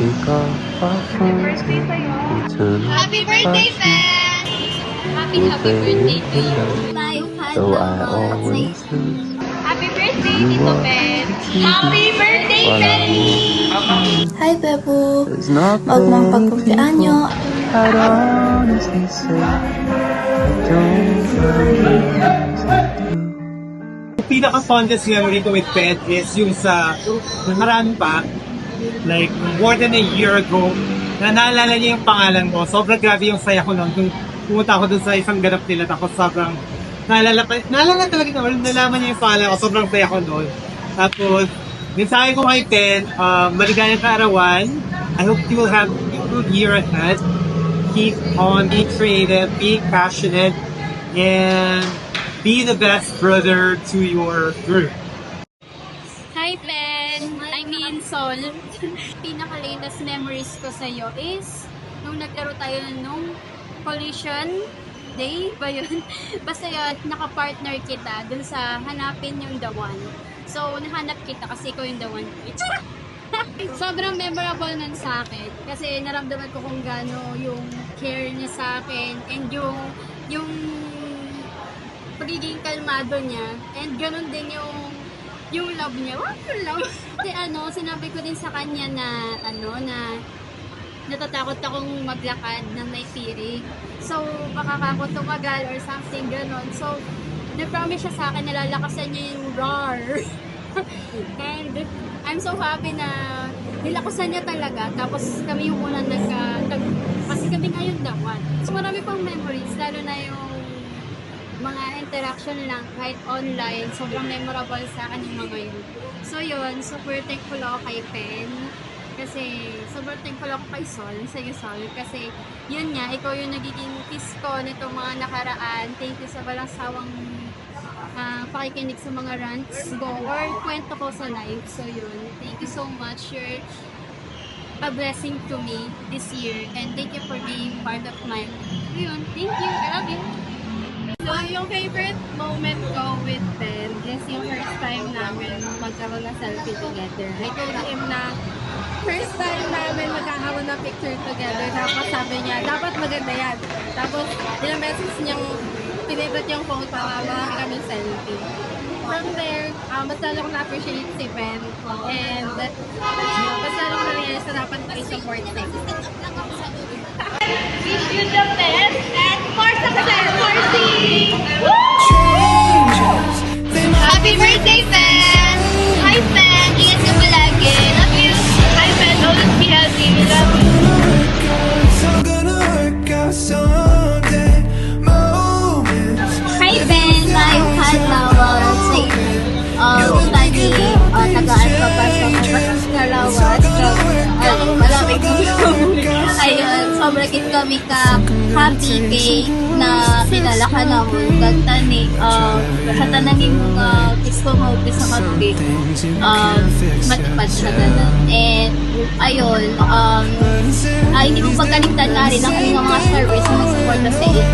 take off our phones and eternal Happy birthday, Ben! Happy birthday to you. though I always lose. Happy birthday, Tito Ben! Happy birthday, Ben! Hi, Bebo! There's not Magmang many pagkumpian nyo. people I'd honestly say I don't love you as I do. Yung pinaka-fondest memory ko with Pet is yung sa nakaraan pa, like more than a year ago, na naalala niya yung pangalan mo. Sobrang grabe yung saya ko noon. Kung pumunta ako dun sa isang ganap nila, tapos sobrang naalala talaga na nalaman niya yung pangalan ko. Sobrang saya ko noon. Tapos, mensahe ko kay Pen, maligayang kaarawan. I hope you will have a good year ahead. Keep on, be creative, be passionate, and be the best brother to your group. Hi, Ben! I mean, Sol. Pinaka-latest memories ko sa'yo is nung naglaro tayo nung collision day ba yun? Basta yun, naka-partner kita dun sa hanapin yung the one. So, nahanap kita kasi ikaw yung the one. Sobrang memorable nun sa akin kasi naramdaman ko kung gaano yung care niya sa akin and yung pagiging kalmado niya and ganun din yung love niya. Wow, yung love! Kasi sinabi ko din sa kanya na na natatakot akong maglakad ng may tirik. So, baka ako tumagal or something ganun. So, nag-promise siya sa akin na lalakasan niya yung roar. And I'm so happy na nilakasan niya talaga. Tapos kami yung unang kasi kami ngayon dapat. So, marami pang memories, lalo na yung mga interaction lang kahit online. Sobrang memorable sa akin yung mga yun. So, yun. Super thankful ako kay Pen. Kasi sobrang thankful ako kay Sol, sa'yo Sol, kasi yun nga, ikaw yung nagiging kiss ko nitong mga nakaraan. Thank you sa walang sawang pakikinig sa mga rants ko or kwento ko sa live. So yun, thank you so much. You're a blessing to me this year and thank you for being part of my life. Yun, thank you, I love you. So, yung favorite moment ko with Ben is yung first time namin magkaroon ng selfie together. I told him na first time namin magkakaroon ng picture together. Tapos sabi niya, dapat maganda yan. Tapos, message niyang pinipit yung phone para marami kami selfie. From there, mas lalong na-appreciate si Ben. And, mas lalong na-realize na dapat i-support him. Wish you the best and more success, Marcy! Happy birthday, Ben! Hi, Ben! Ingat ka palagi. Love you! Hi, Ben! Always be healthy. We love you. Hi, Ben! Live Halawa sa study. Tagaan pa pa sa Halawa. Malamig ko. Ayun, sobrang kami ka-happy kay na kilala ka na mo. Gagtani, sa tanangin mga kiss ko mo sa kape. Matipad siya ganun. And, ayun, hindi mo pagkaligtan na rin ang kanyang mga service na mag-support na sa iyo.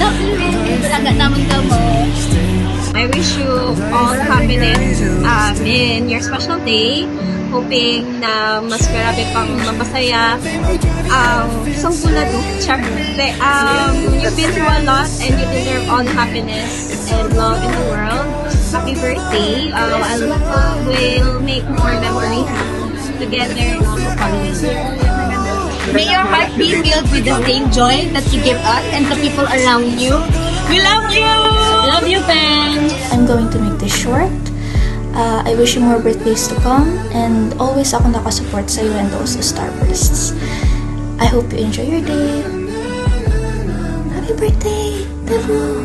Love you! Sagat naman ka mo. I wish you all happiness in your special day. Hoping na mas marami pang mapasaya. Isang tulad mo, syempre, you've been through a lot and you deserve all the happiness and love in the world. Happy birthday. We'll make more memories together the following year. May your heart be filled with the same joy that you give us and the people around you. We love you! Love you, Ben! I'm going to make this short. I wish you more birthdays to come and always ako nakasupport sa iyo and those starbursts. I hope you enjoy your day. Happy birthday, Bebo!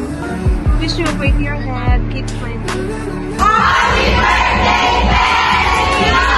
Wish you a great year ahead. Keep smiling. Happy birthday, Ben!